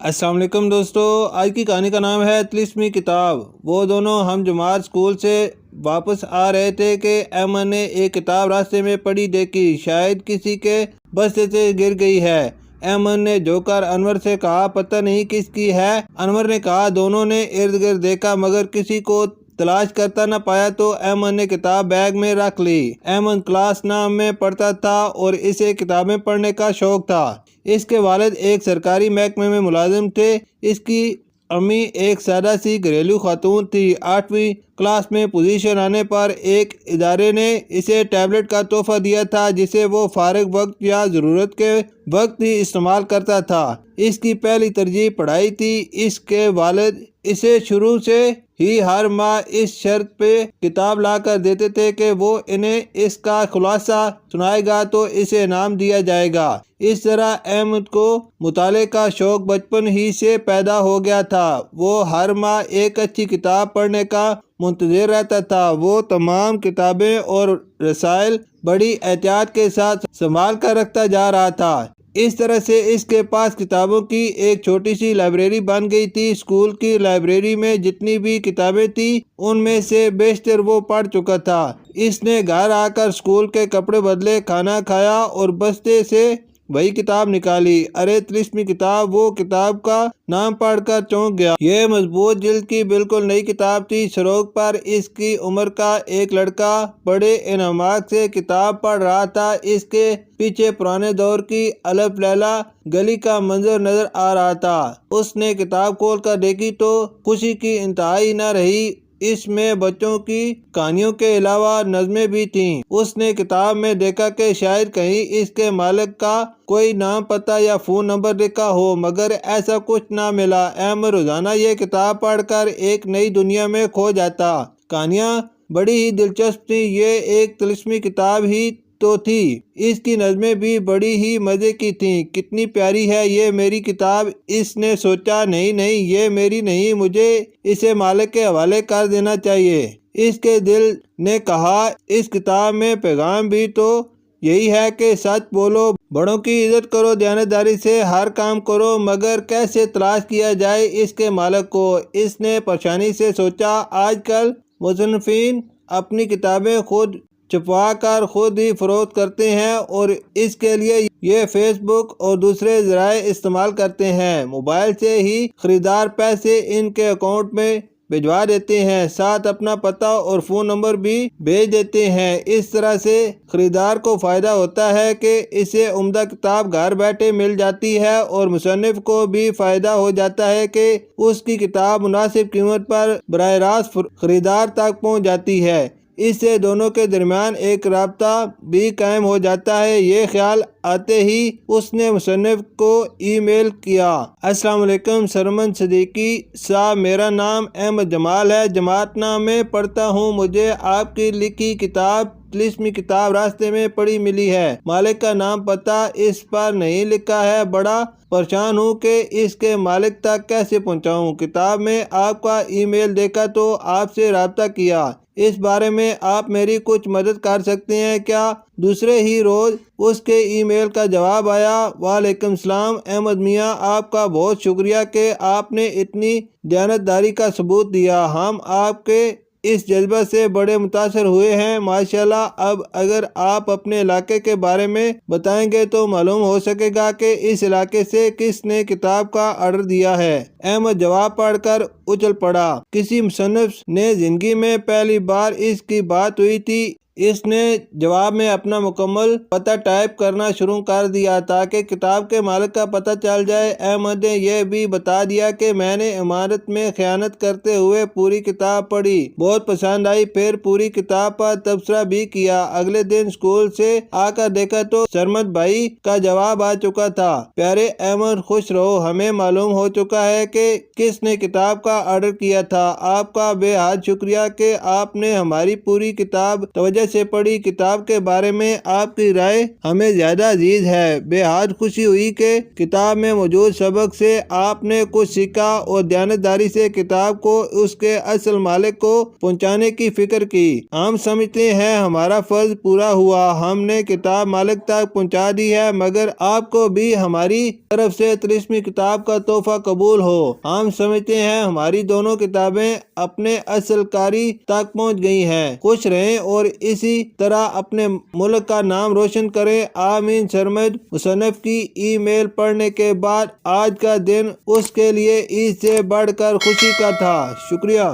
السلام علیکم دوستو، آج کی کہانی کا نام ہے طلسمی کتاب۔ وہ دونوں ہم جماعت اسکول سے واپس آ رہے تھے کہ احمد نے ایک کتاب راستے میں پڑی دیکھی، شاید کسی کے بستے سے گر گئی ہے۔ احمد نے جھوکر انور سے کہا، پتہ نہیں کس کی ہے؟ انور نے کہا۔ دونوں نے ارد گرد دیکھا مگر کسی کو تلاش کرتا نہ پایا تو احمد نے کتاب بیگ میں رکھ لی۔ احمد کلاس 9 میں پڑھتا تھا اور اسے کتابیں پڑھنے کا شوق تھا۔ اس کے والد ایک سرکاری محکمے میں ملازم تھے۔ اس کی امی ایک سادہ سی گھریلو خاتون تھی۔ 8ویں کلاس میں پوزیشن آنے پر ایک ادارے نے اسے ٹیبلٹ کا تحفہ دیا تھا جسے وہ فارغ وقت یا ضرورت کے وقت ہی استعمال کرتا تھا۔ اس کی پہلی ترجیح پڑھائی تھی۔ اس کے والد اسے شروع سے ہی ہر ماہ اس شرط پہ کتاب لا کر دیتے تھے کہ وہ انہیں اس کا خلاصہ سنائے گا تو اسے انعام دیا جائے گا۔ اس طرح احمد کو مطالعے کا شوق بچپن ہی سے پیدا ہو گیا تھا۔ وہ ہر ماہ ایک اچھی کتاب پڑھنے کا منتظر رہتا تھا۔ وہ تمام کتابیں اور رسائل بڑی احتیاط کے ساتھ سنبھال کر رکھتا جا رہا تھا۔ اس طرح سے اس کے پاس کتابوں کی ایک چھوٹی سی لائبریری بن گئی تھی۔ اسکول کی لائبریری میں جتنی بھی کتابیں تھیں ان میں سے بیشتر وہ پڑھ چکا تھا۔ اس نے گھر آ کر اسکول کے کپڑے بدلے، کھانا کھایا اور بستے سے وہی کتاب نکالی۔ ارے طلسمی کتاب! وہ کتاب کا نام پڑھ کر چونک گیا۔ یہ مضبوط جلد کی بالکل نئی کتاب تھی۔ سڑک پر اس کی عمر کا ایک لڑکا بڑے انہماک سے کتاب پڑھ رہا تھا۔ اس کے پیچھے پرانے دور کی الف لیلا گلی کا منظر نظر آ رہا تھا۔ اس نے کتاب کھول کر دیکھی تو خوشی کی انتہا ہی نہ رہی۔ اس میں بچوں کی کہانیوں کے علاوہ نظمیں بھی تھیں۔ اس نے کتاب میں دیکھا کہ شاید کہیں اس کے مالک کا کوئی نام، پتہ یا فون نمبر لکھا ہو، مگر ایسا کچھ نہ ملا۔ احمد روزانہ یہ کتاب پڑھ کر ایک نئی دنیا میں کھو جاتا۔ کہانیاں بڑی ہی دلچسپ تھیں۔ یہ ایک طلسمی کتاب ہی تو تھی۔ اس کی نظمیں بھی بڑی ہی مزے کی تھیں۔ کتنی پیاری ہے یہ میری کتاب! اس نے سوچا۔ نہیں یہ میری نہیں، مجھے اسے مالک کے حوالے کر دینا چاہیے۔ اس کے دل نے کہا، اس کتاب میں پیغام بھی تو یہی ہے کہ سچ بولو، بڑوں کی عزت کرو، دیانتداری سے ہر کام کرو، مگر کیسے تلاش کیا جائے اس کے مالک کو؟ اس نے پریشانی سے سوچا۔ آج کل مصنفین اپنی کتابیں خود چھپوا کر خود ہی فروخت کرتے ہیں اور اس کے لیے یہ فیس بک اور دوسرے ذرائع استعمال کرتے ہیں۔ موبائل سے ہی خریدار پیسے ان کے اکاؤنٹ میں بھجوا دیتے ہیں، ساتھ اپنا پتہ اور فون نمبر بھی بھیج دیتے ہیں۔ اس طرح سے خریدار کو فائدہ ہوتا ہے کہ اسے عمدہ کتاب گھر بیٹھے مل جاتی ہے اور مصنف کو بھی فائدہ ہو جاتا ہے کہ اس کی کتاب مناسب قیمت پر براہ راست خریدار تک پہنچ جاتی ہے۔ اس سے دونوں کے درمیان ایک رابطہ بھی قائم ہو جاتا ہے۔ یہ خیال آتے ہی اس نے مصنف کو ای میل کیا۔ السلام علیکم سرمن صدیقی صاحب، میرا نام احمد جمال ہے، جماعت 9 میں پڑھتا ہوں۔ مجھے آپ کی لکھی کتاب طلسمی کتاب راستے میں پڑی ملی ہے۔ مالک کا نام پتہ اس پر نہیں لکھا ہے۔ بڑا پریشان ہوں کہ اس کے مالک تک کیسے پہنچاؤں۔ کتاب میں آپ کا ای میل دیکھا تو آپ سے رابطہ کیا۔ اس بارے میں آپ میری کچھ مدد کر سکتے ہیں کیا؟ دوسرے ہی روز اس کے ای میل کا جواب آیا۔ وعلیکم السلام احمد میاں، آپ کا بہت شکریہ کہ آپ نے اتنی دیانتداری کا ثبوت دیا۔ ہم آپ کے اس جذبہ سے بڑے متاثر ہوئے ہیں، ماشاءاللہ۔ اب اگر آپ اپنے علاقے کے بارے میں بتائیں گے تو معلوم ہو سکے گا کہ اس علاقے سے کس نے کتاب کا آرڈر دیا ہے۔ احمد جواب پڑھ کر اچھل پڑا۔ کسی مصنف نے زندگی میں پہلی بار اس کی بات ہوئی تھی۔ اس نے جواب میں اپنا مکمل پتہ ٹائپ کرنا شروع کر دیا تاکہ کتاب کے مالک کا پتہ چل جائے۔ احمد نے یہ بھی بتا دیا کہ میں نے امانت میں خیانت کرتے ہوئے پوری کتاب پڑھی، بہت پسند آئی، پھر پوری کتاب پر تبصرہ بھی کیا۔ اگلے دن اسکول سے آ کر دیکھا تو سرمد بھائی کا جواب آ چکا تھا۔ پیارے احمد، خوش رہو، ہمیں معلوم ہو چکا ہے کہ کس نے کتاب کا آرڈر کیا تھا۔ آپ کا بے حد شکریہ کہ آپ نے ہماری پوری کتاب توجہ سے پڑھی کتاب کے بارے میں آپ کی رائے ہمیں زیادہ عزیز ہے۔ بہت خوشی ہوئی کہ کتاب میں موجود سبق سے آپ نے کچھ سیکھا اور دیانتداری سے کتاب کو اس کے اصل مالک کو پہنچانے کی فکر کی۔ ہم سمجھتے ہیں ہمارا فرض پورا ہوا، ہم نے کتاب مالک تک پہنچا دی ہے، مگر آپ کو بھی ہماری طرف سے 30ویں کتاب کا تحفہ قبول ہو۔ ہم سمجھتے ہیں ہماری دونوں کتابیں اپنے اصل قاری تک پہنچ گئی ہیں۔ خوش رہیں اور اسی طرح اپنے ملک کا نام روشن کریں۔ آمین۔ سرمد مصنف کی ای میل پڑھنے کے بعد آج کا دن اس کے لیے عید سے بڑھ کر خوشی کا تھا۔ شکریہ۔